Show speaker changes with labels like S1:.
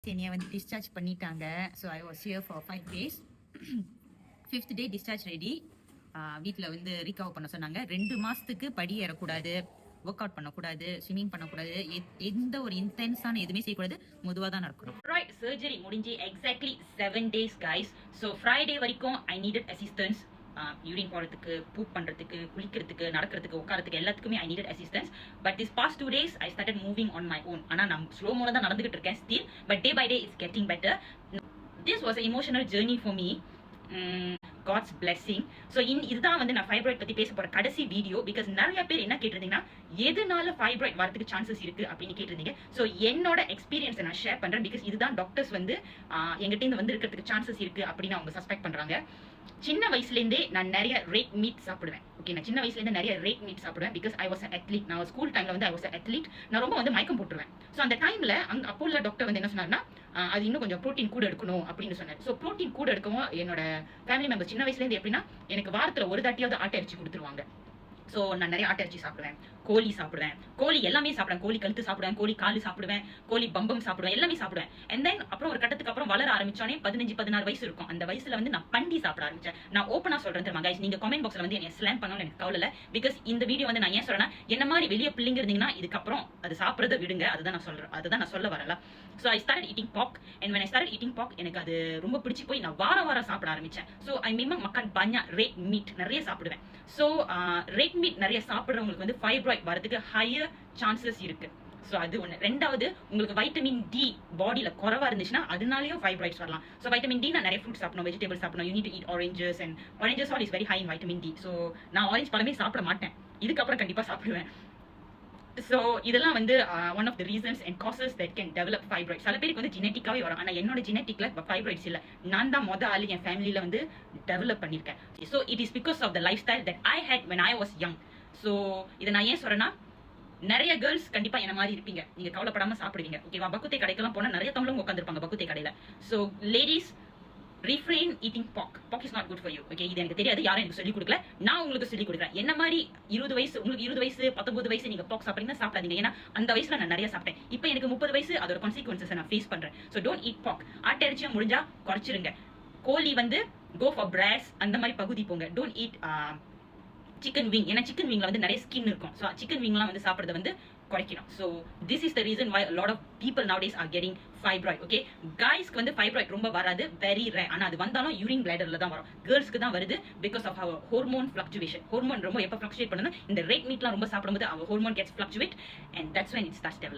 S1: என்னைய வந்து டிஸ்சார்ஜ் பண்ணிட்டாங்க. So I was here for 5 days. 5th day discharge ready. வீட்டில் வந்து ரீகவர் பண்ண சொன்னாங்க. 2 மாசத்துக்கு படி ஏறக்கூடாது, ஒர்க் அவுட் பண்ணக்கூடாது, ஸ்விமிங் பண்ணக்கூடாது, எந்த ஒரு இன்டென்ஸான எதுவுமே செய்யக்கூடாது, மெதுவாக தான் நடக்கணும். ரைட், சர்ஜரி முடிஞ்சு exactly 7 days guys. So Friday வரைக்கும் ஐ நீடட் அசிஸ்டன்ஸ். யூரின் போகிறதுக்கு, பூப் பண்ணுறதுக்கு, குளிக்கிறதுக்கு, நடக்கிறதுக்கு, உட்காரத்துக்கு எல்லாத்துக்குமே I needed assistance. But this past 2 days I started moving on my own. ஆனால் நான் ஸ்லோ மோல தான் நடந்துகிட்டு இருக்கேன் still. But day by day it's getting better. This was a emotional journey for me. God's blessing. So இதுதான் வந்து நான் fibroid பற்றி பேச போகிற கடைசி வீடியோ. பிகாஸ் நிறைய பேர் என்ன கேட்டிருந்தீங்கன்னா, எதனால ஃபைப்ராய்ட் வரதுக்கு சான்சஸ் இருக்கு அப்படின்னு கேட்டிருந்தீங்க. ஸோ என்னோட எக்ஸ்பீரியன்ஸை நான் ஷேர் பண்ணுறேன். பிகாஸ் இதுதான் டாக்டர்ஸ் வந்து எங்கிட்ட வந்து இருக்கிறதுக்கு சான்சஸ் இருக்கு அப்படின்னு அவங்க சஸ்பெக்ட் பண்ணுறாங்க. சின்ன வயசுலேருந்தே நான் நிறைய ரேட் மீட் சாப்பிடுவேன். ஓகே, நான் சின்ன வயசுலேருந்து நிறைய ரேட் மீட் சாப்பிடுவேன். Because I was athlete. நான் ஸ்கூல் டைமில் வந்து ஐ வாஸ் அத்லீட். நான் ரொம்ப வந்து மயக்கம் போட்டுருவேன். ஸோ அந்த டைமில் அப்போ உள்ள டாக்டர் வந்து என்ன சொன்னார்னா, அது இன்னும் கொஞ்சம் ப்ரோட்டீன் கூட எடுக்கணும் அப்படின்னு சொன்னார். ஸோ ப்ரோட்டீன் கூட எடுக்கவும் என்னோட ஃபேமிலி மெம்பர்ஸ் சின்ன வயசுலேருந்து எப்படின்னா, எனக்கு வாரத்தில் ஒரு தாட்டியாவது ஆட்டை அரிச்சு கொடுத்துருவாங்க. ஸோ நான் நிறைய ஆட்டை அரிசி சாப்பிடுவேன், கோழி சாப்பிடுவேன், கோழி எல்லாமே சாப்பிடுவேன், கோழி கழுத்து சாப்பிடுவேன், கோழி காலு சாப்பிடுவேன், கோழி பம்பம் சாப்பிடுவேன், எல்லாமே சாப்பிடுவேன். அண்ட் தென் அப்புறம் ஒரு கட்டத்துக்கு அப்புறம் வளர ஆரம்பிச்சோன்னே 15-16 வயசு இருக்கும். அந்த வயசுல வந்து நான் பண்டி சாப்பிட ஆரம்பிச்சேன். நான் ஓப்பனா சொல்றேன் தெரியுமா கைஸ், நீங்க கமெண்ட் பாக்ஸ்ல வந்து என்ன ஸ்லாம் பண்ணணும்னு எனக்கு கவலை இல்லை. பிகாஸ் இந்த வீடியோ வந்து நான் ஏன் சொல்றேன்னா, என்ன மாதிரி வெளியே பிள்ளைங்க இருந்தீங்கன்னா இதுக்கப்புறம் அது சாப்பிட்றத விடுங்க. அதுதான் நான் சொல்றேன், அதுதான் நான் சொல்ல வரல. So I start eating back. And when I started eating pork, எனக்கு அது ரொம்ப பிடிச்சி போய் நான் வாரம் சாப்பிட ஆரம்பிச்சேன். So I minimum Maken Punjab rate meet நிறைய சாப்பிடுவேன். ஸோ ரேட் மீட் நிறைய சாப்பிட்றவங்களுக்கு வந்து ஃபைப்ராய்ட் வரதுக்கு ஹையர் சான்சஸ் இருக்கு. ஸோ அது ஒன்று. ரெண்டாவது, உங்களுக்கு வைட்டமின் டி பாடியில் குறைவா இருந்துச்சுன்னா அதனாலேயும் ஃபைப்ராய்ட்ஸ் வரலாம். ஸோ வைட்டமின் டி நான் நிறைய ஃப்ரூட் சாப்பிடணும், வெஜிடபிள் சாப்பிடணும். You need to eat oranges. And oranges all is very high in vitamin D. So நான் ஆரஞ்சு பழமே சாப்பிட மாட்டேன், இதுக்கப்புறம் கண்டிப்பாக சாப்பிடுவேன். ஸோ இதெல்லாம் வந்து one of the reasons and causes that can develop fibroids. சில பேருக்கு வந்து ஜெனட்டிக்காவே வரும். ஆனால் என்னோட ஜெனட்டிக்ல ஃபைப்ராய்ட்ஸ் இல்லை. நான் தான் ஆள் என் ஃபேமிலியில் வந்து டெவலப் பண்ணியிருக்கேன். So it is because of the lifestyle that I had when I was young. So இதை நான் ஏன் சொல்றேன்னா, நிறைய கேர்ள்ஸ் கண்டிப்பா என்ன மாதிரி இருப்பீங்க, நீங்க கவலைப்படாம சாப்பிடுவீங்க. ஓகேவா? பக்குத்தே கடைக்கெல்லாம் போனா நிறைய தமிழங்க உட்காந்துருப்பாங்க பக்குத்தே கடையில. So ladies, refrain eating pork. Pork is not good for you. Okay, இது எனக்கு தெரியாது, யாரும் எனக்கு சொல்லி கொடுக்கல, நான் உங்களுக்கு சொல்லி கொடுக்குறேன். என்ன மாதிரி 20 வயசு, உங்களுக்கு 20 வயசு 19 வயசு நீங்க pork சாப்பிடுறீங்கன்னா சாப்பிடாதீங்க. ஏன்னா அந்த வயசுல நான் நிறைய சாப்பிட்டேன். இப்போ எனக்கு 30 வயசு, அதோட கான்சிக்வன்சஸ் நான் ஃபேஸ் பண்றேன். So don't eat pork. ஆட்டை அரிச்சியா முடிஞ்சா குறைச்சிருங்க. கோழி வந்து go for breast, அந்த மாதிரி பகுதி போங்க. Don't eat chicken wing. ஏன்னா சிக்கன் விங்ல வந்து நிறைய ஸ்கின் இருக்கும். ஸோ சிக்கன் விங்லாம் வந்து சாப்பிட்றத வந்து குறைக்கணும். So this is the reason why lot of people nowadays are getting fibroid. Okay, கைஸ்க்கு வந்து ஃபைப்ராய்ட் ரொம்ப வராது, வெரி ரேர். ஆனால் அது வந்தாலும் யூரின் பிளாடர்ல தான் வரும். கேர்ள்ஸ்க்கு தான் வருது because of our hormone fluctuation. Hormone ரொம்ப எப்போ ஃபிளக்சுவேட் பண்ணுது, இந்த ரேட் மீட்லாம் ரொம்ப சாப்பிடும்போது our hormone gets fluctuate and that's when it starts developing.